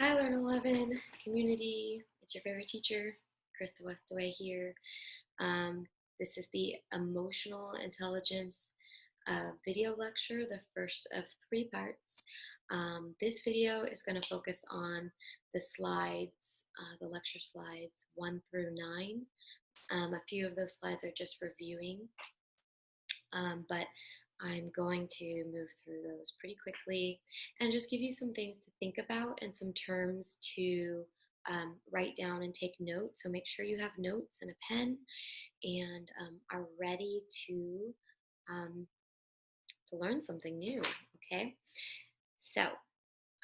Hi, Learn 11 community. It's your favorite teacher, Krista Westaway here. This is the Emotional Intelligence video lecture, the first of 3 parts. This video is going to focus on the slides, the lecture slides 1 through 9. A few of those slides are just reviewing, but I'm going to move through those pretty quickly and just give you some things to think about and some terms to write down and take notes. So make sure you have notes and a pen and are ready to learn something new, okay? So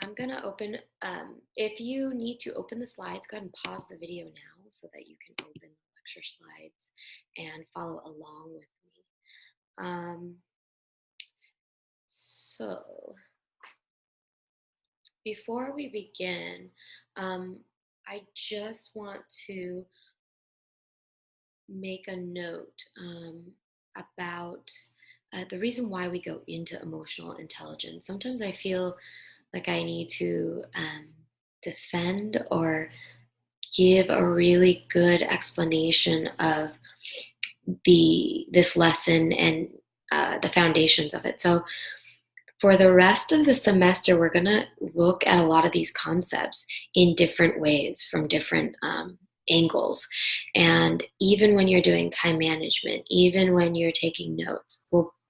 I'm gonna open, if you need to open the slides, go ahead and pause the video now so that you can open the lecture slides and follow along with me. So before we begin, I just want to make a note about the reason why we go into emotional intelligence. Sometimes I feel like I need to defend or give a really good explanation of this lesson and the foundations of it. So for the rest of the semester, we're going to look at a lot of these concepts in different ways from different angles. And even when you're doing time management, even when you're taking notes,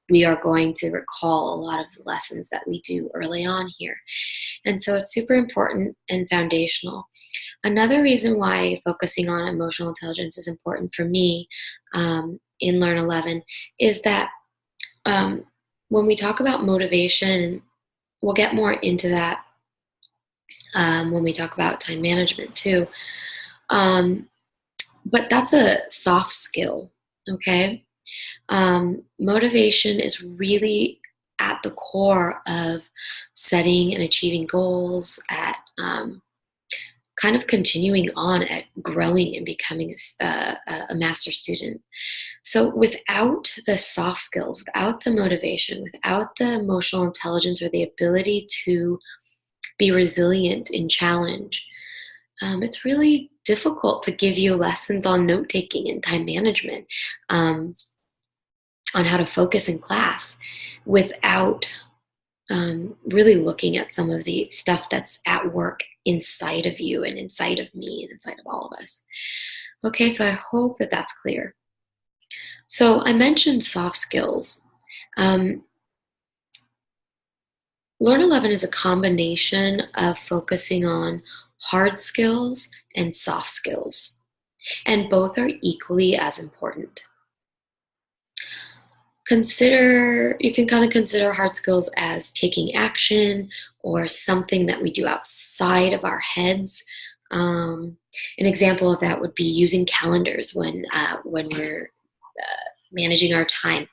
we are going to recall a lot of the lessons that we do early on here. And so it's super important and foundational. Another reason why focusing on emotional intelligence is important for me in Learn 11 is that when we talk about motivation, we'll get more into that when we talk about time management too. But that's a soft skill, okay? Motivation is really at the core of setting and achieving goals, at kind of continuing on at growing and becoming a master student. So without the soft skills, without the motivation, without the emotional intelligence or the ability to be resilient in challenge, it's really difficult to give you lessons on note-taking and time management, on how to focus in class without really looking at some of the stuff that's at work inside of you and inside of me and inside of all of us. Okay, so I hope that that's clear. So I mentioned soft skills. Learn 11 is a combination of focusing on hard skills and soft skills, and both are equally as important. You can kind of consider hard skills as taking action or something that we do outside of our heads. An example of that would be using calendars when we're managing our time,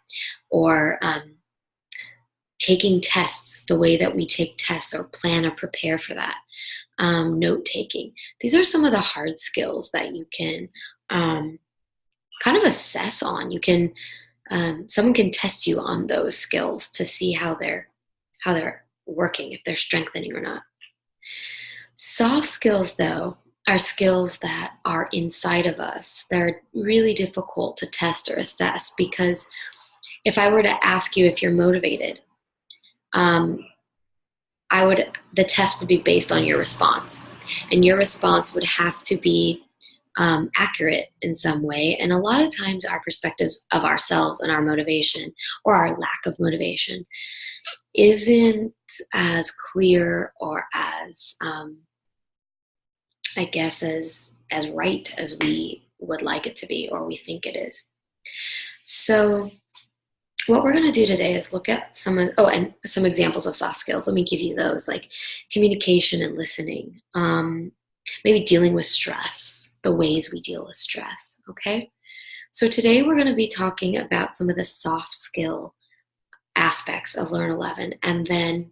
or taking tests the way that we take tests or plan or prepare for that. Note-taking. These are some of the hard skills that you can kind of assess on. You can someone can test you on those skills to see how they're working, if they're strengthening or not. Soft skills, though, are skills that are inside of us. They're really difficult to test or assess, because if I were to ask you if you're motivated, the test would be based on your response, and your response would have to be accurate in some way. And a lot of times our perspectives of ourselves and our motivation, or our lack of motivation, isn't as clear or as I guess as right as we would like it to be, or we think it is. So what we're going to do today is look at some examples of soft skills. Let me give you those, like communication and listening, maybe dealing with stress, the ways we deal with stress, okay? So today we're going to be talking about some of the soft skill aspects of Learn 11, and then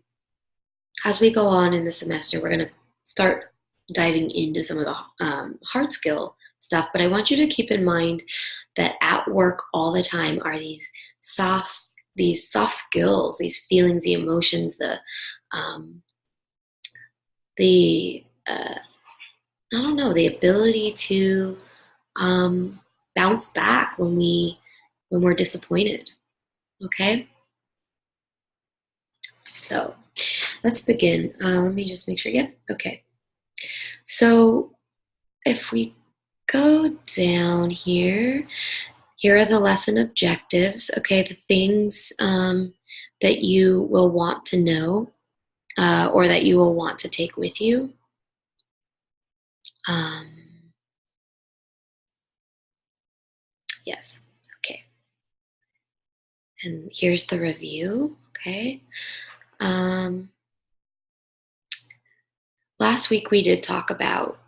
as we go on in the semester, we're going to start diving into some of the hard skill stuff. But I want you to keep in mind that at work all the time are these soft skills, these feelings, the emotions, the I don't know, the ability to bounce back when we're disappointed. Okay, so let's begin. Let me just make sure. Yep. Okay. So if we go down here, here are the lesson objectives. Okay, the things that you will want to know or that you will want to take with you. Um, yes. Okay. And here's the review. Okay. Um, Last week we did talk about,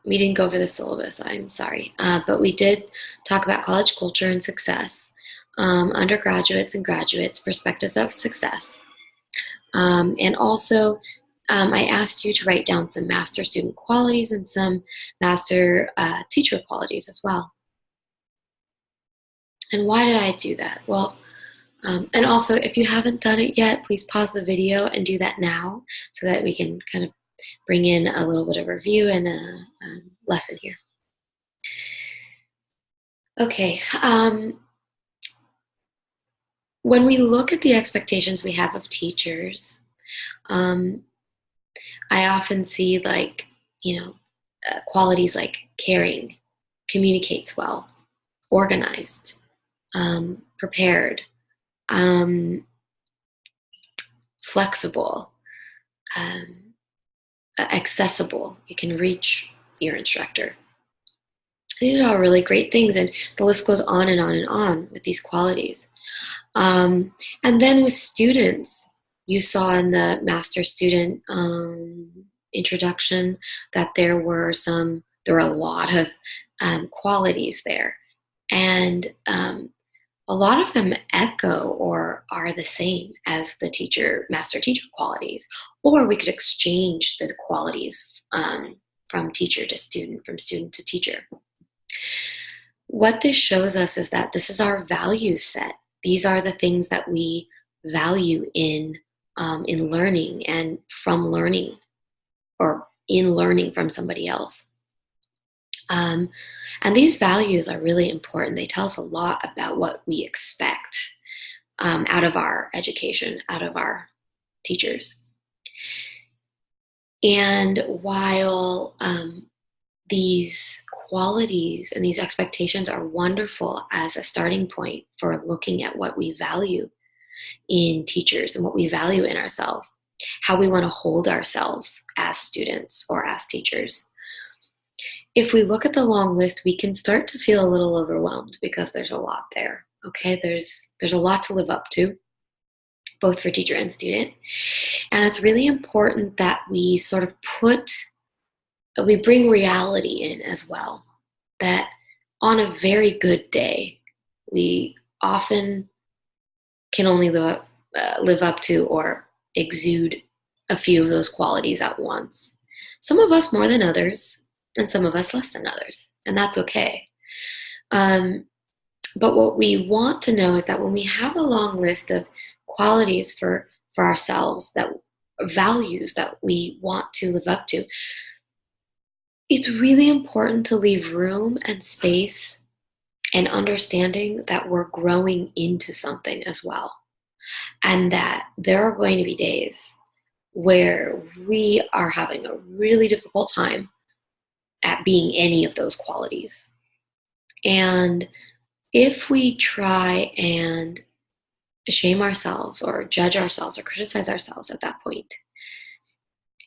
we didn't go over the syllabus, I'm sorry, but we did talk about college culture and success, undergraduates and graduates, perspectives of success. And also, I asked you to write down some master student qualities and some master teacher qualities as well. And why did I do that? Well, and also, if you haven't done it yet, please pause the video and do that now so that we can kind of bring in a little bit of review and a lesson here. Okay. When we look at the expectations we have of teachers, um, I often see qualities like caring, communicates well, organized, prepared, um, flexible, um, accessible. You can reach your instructor. These are all really great things, and the list goes on and on and on with these qualities. And then with students, you saw in the master student introduction that there were a lot of qualities there. And a lot of them echo or are the same as the master teacher qualities, or we could exchange the qualities from teacher to student, from student to teacher. What this shows us is that this is our value set. These are the things that we value in learning and from learning, or in learning from somebody else. And these values are really important. They tell us a lot about what we expect out of our education, out of our teachers. And while these qualities and these expectations are wonderful as a starting point for looking at what we value in teachers and what we value in ourselves, how we want to hold ourselves as students or as teachers. If we look at the long list, we can start to feel a little overwhelmed because there's a lot there. Okay, there's a lot to live up to, both for teacher and student. And it's really important that we sort of we bring reality in as well. That on a very good day, we often can only live up to or exude a few of those qualities at once. Some of us more than others, and some of us less than others, and that's okay. But what we want to know is that when we have a long list of qualities for ourselves, that values that we want to live up to, it's really important to leave room and space and understanding that we're growing into something as well. And that there are going to be days where we are having a really difficult time at being any of those qualities. And if we try and shame ourselves or judge ourselves or criticize ourselves at that point,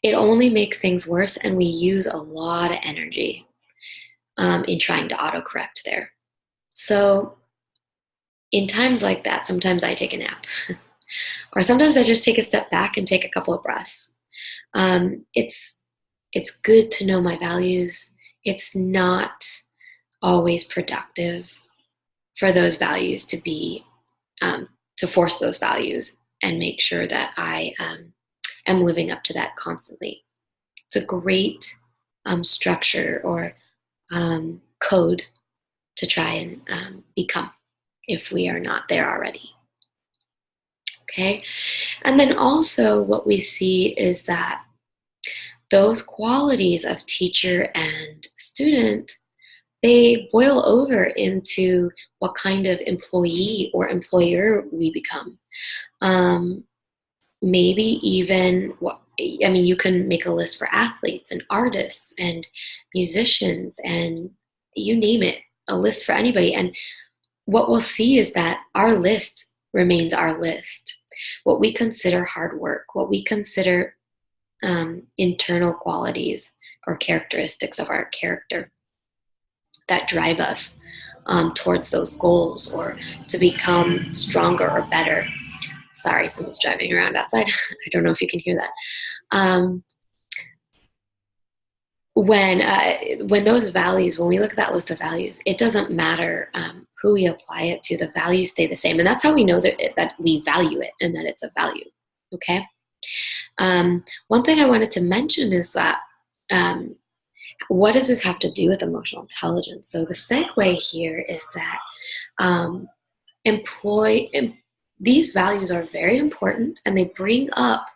it only makes things worse, and we use a lot of energy in trying to autocorrect there. So in times like that, sometimes I take a nap. Or sometimes I just take a step back and take a couple of breaths. It's good to know my values. It's not always productive for those values to be, to force those values and make sure that I am living up to that constantly. It's a great structure or code to try and become if we are not there already. Okay, and then also what we see is that those qualities of teacher and student, they boil over into what kind of employee or employer we become. Um, Maybe even you can make a list for athletes and artists and musicians and you name it, a list for anybody. And what we'll see is that our list remains our list. What we consider hard work, what we consider internal qualities or characteristics of our character that drive us towards those goals or to become stronger or better. Sorry, someone's driving around outside. I don't know if you can hear that. When those values, when we look at that list of values, it doesn't matter who we apply it to. The values stay the same, and that's how we know that we value it and that it's a value. Okay. One thing I wanted to mention is that what does this have to do with emotional intelligence? So the segue here is that these values are very important, and they bring up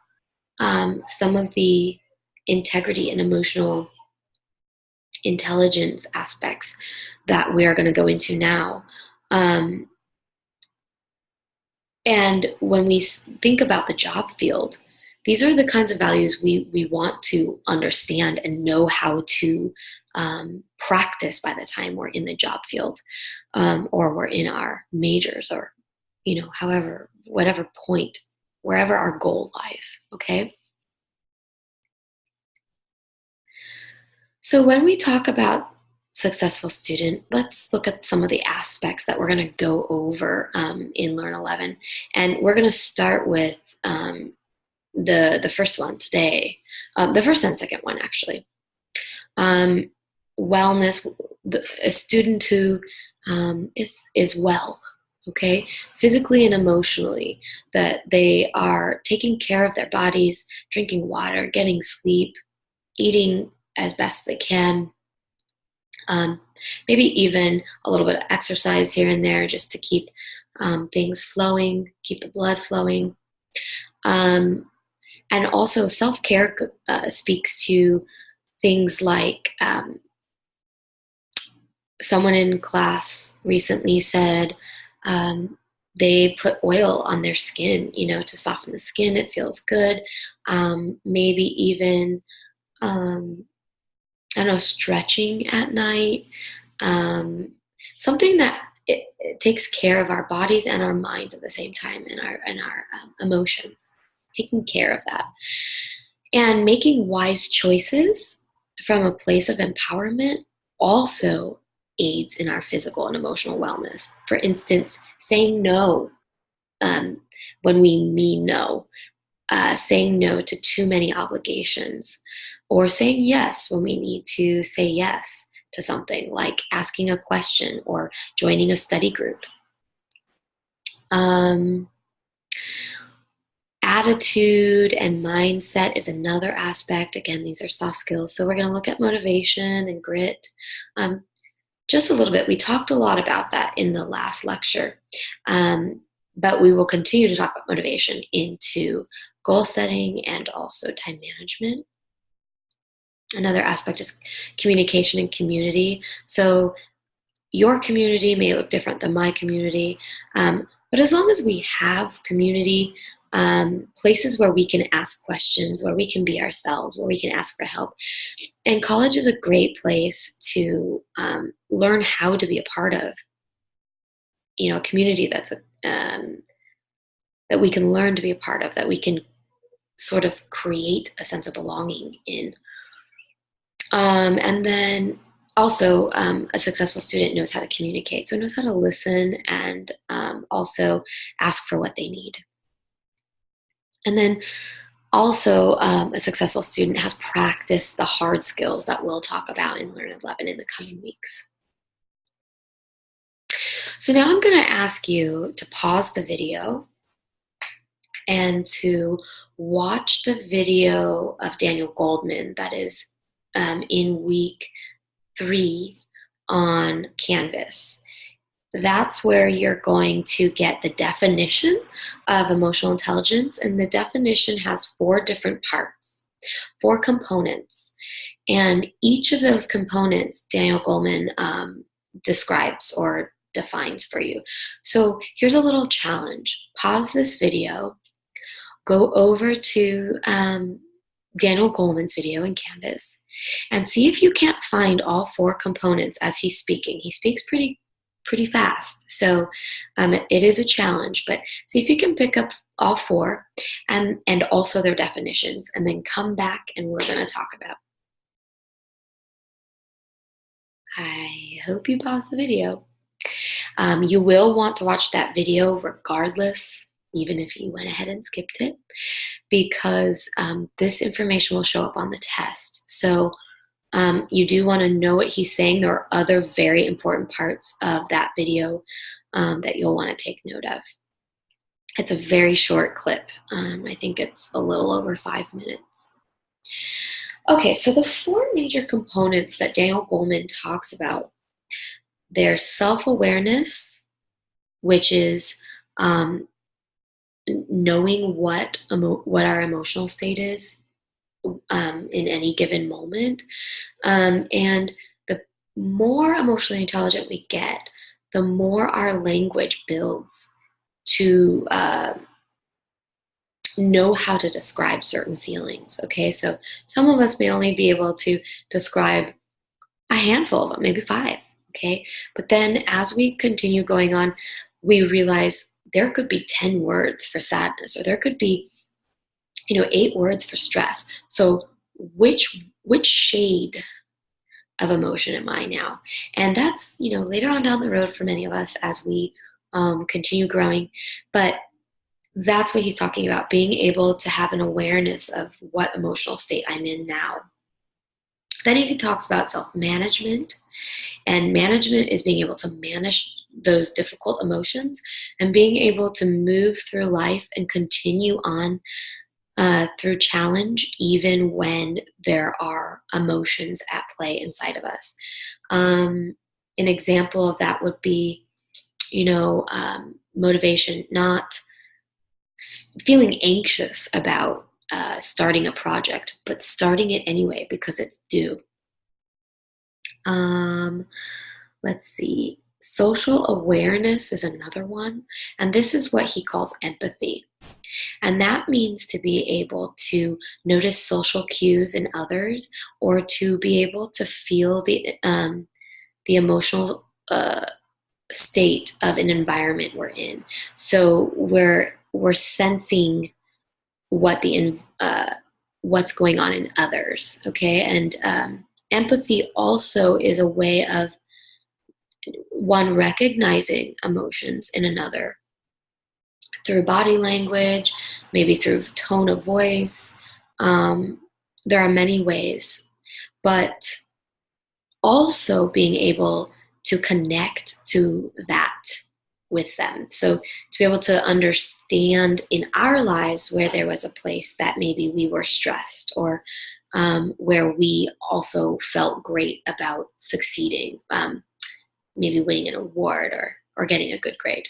some of the integrity and emotional intelligence aspects that we are going to go into now. And when we think about the job field, these are the kinds of values we want to understand and know how to practice by the time we're in the job field, or we're in our majors, or whatever point, wherever our goal lies. Okay. So when we talk about successful student, let's look at some of the aspects that we're going to go over in Learn 11. And we're going to start with the first one today, the first and second one, actually. Wellness, a student who is well, okay, physically and emotionally, that they are taking care of their bodies, drinking water, getting sleep, eating as best they can, maybe even a little bit of exercise here and there just to keep things flowing, keep the blood flowing. And also self-care speaks to things like someone in class recently said they put oil on their skin, to soften the skin. It feels good. Maybe even stretching at night, something that it takes care of our bodies and our minds at the same time, and our emotions, taking care of that. And making wise choices from a place of empowerment also aids in our physical and emotional wellness. For instance, saying no when we mean no, saying no to too many obligations, or saying yes when we need to say yes to something, like asking a question or joining a study group. Attitude and mindset is another aspect. Again, these are soft skills. So we're going to look at motivation and grit. Just a little bit. We talked a lot about that in the last lecture, but we will continue to talk about motivation into goal setting and also time management. Another aspect is communication and community. So your community may look different than my community, but as long as we have community, places where we can ask questions, where we can be ourselves, where we can ask for help. And college is a great place to learn how to be a part of, a community that's that we can learn to be a part of, that we can sort of create a sense of belonging in. And then also, a successful student knows how to communicate, so knows how to listen and also ask for what they need. And then also, a successful student has practiced the hard skills that we'll talk about in Learn 11 in the coming weeks. So now I'm going to ask you to pause the video and to watch the video of Daniel Goldman that is in week 3 on Canvas. That's where you're going to get the definition of emotional intelligence, and the definition has 4 different parts. 4 components. And each of those components, Daniel Goleman describes or defines for you. So here's a little challenge. Pause this video, go over to Daniel Goleman's video in Canvas, and see if you can't find all 4 components as he's speaking. He speaks pretty fast, so it is a challenge, but see if you can pick up all 4 and also their definitions, and then come back and we're going to talk about. I hope you pause the video. You will want to watch that video regardless, even if you went ahead and skipped it, because this information will show up on the test. So you do want to know what he's saying. There are other very important parts of that video that you'll want to take note of. It's a very short clip. I think it's a little over 5 minutes. Okay, so the 4 major components that Daniel Goleman talks about, they're self-awareness, which is knowing what our emotional state is in any given moment. And the more emotionally intelligent we get, the more our language builds to know how to describe certain feelings. Okay, so some of us may only be able to describe a handful of them, maybe 5. Okay, but then as we continue going on, we realize there could be 10 words for sadness, or there could be 8 words for stress. So which shade of emotion am I now? And that's later on down the road for many of us as we continue growing. But that's what he's talking about, being able to have an awareness of what emotional state I'm in now. Then he talks about self-management, and management is being able to manage those difficult emotions and being able to move through life and continue on through challenge, even when there are emotions at play inside of us. An example of that would be, motivation, not feeling anxious about starting a project, but starting it anyway because it's due. Let's see. Social awareness is another one, and this is what he calls empathy. And that means to be able to notice social cues in others, or to be able to feel the emotional state of an environment we're in. So we're sensing what's going on in others. Okay, and empathy also is a way of one recognizing emotions in another through body language, maybe through tone of voice. There are many ways, but also being able to connect to that with them. So to be able to understand in our lives where there was a place that maybe we were stressed, or where we also felt great about succeeding, maybe winning an award or getting a good grade.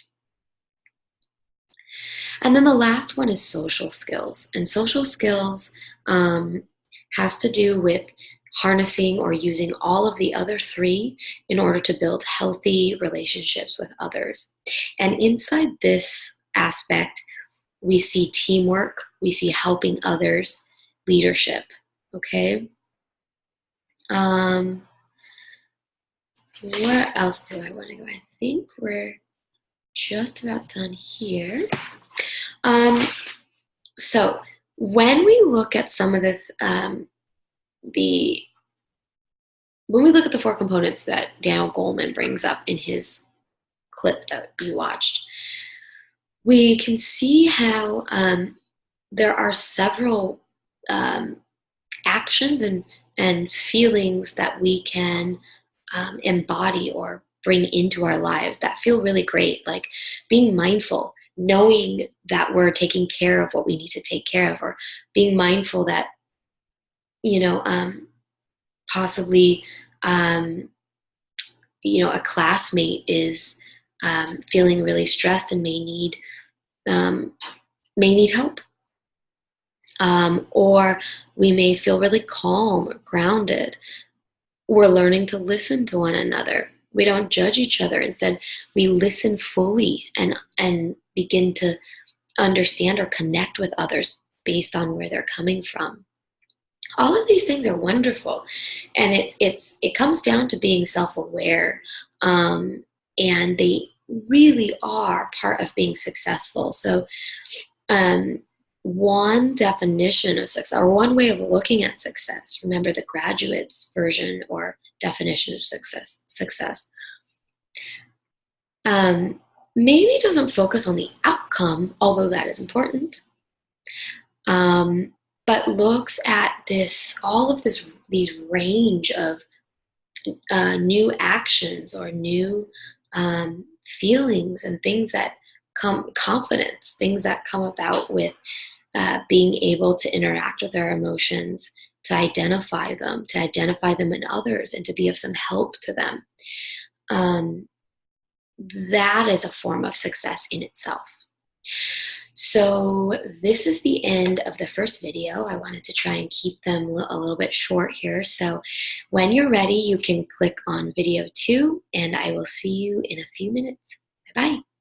And then the last one is social skills. And social skills has to do with harnessing or using all of the other 3 in order to build healthy relationships with others. And inside this aspect, we see teamwork, we see helping others, leadership. Okay? Where else do I want to go? I think we're just about done here. So when we look at some of when we look at the 4 components that Daniel Goleman brings up in his clip that we watched, we can see how there are several actions and feelings that we can embody or bring into our lives that feel really great, like being mindful, knowing that we're taking care of what we need to take care of, or being mindful that possibly a classmate is feeling really stressed and may need help. Or we may feel really calm or grounded. We're learning to listen to one another. We don't judge each other. Instead, we listen fully and begin to understand or connect with others based on where they're coming from. All of these things are wonderful, and it comes down to being self-aware, um, and they really are part of being successful. So, um, one definition of success, or one way of looking at success, remember the graduate's version or definition of success, um, maybe doesn't focus on the outcome, although that is important, um, but looks at all of these range of new actions or new feelings and things that confidence, things that come about with being able to interact with our emotions, to identify them in others, and to be of some help to them. Um, that is a form of success in itself. So this is the end of the first video. I wanted to try and keep them a little bit short here. So when you're ready, you can click on video 2, and I will see you in a few minutes. Bye-bye.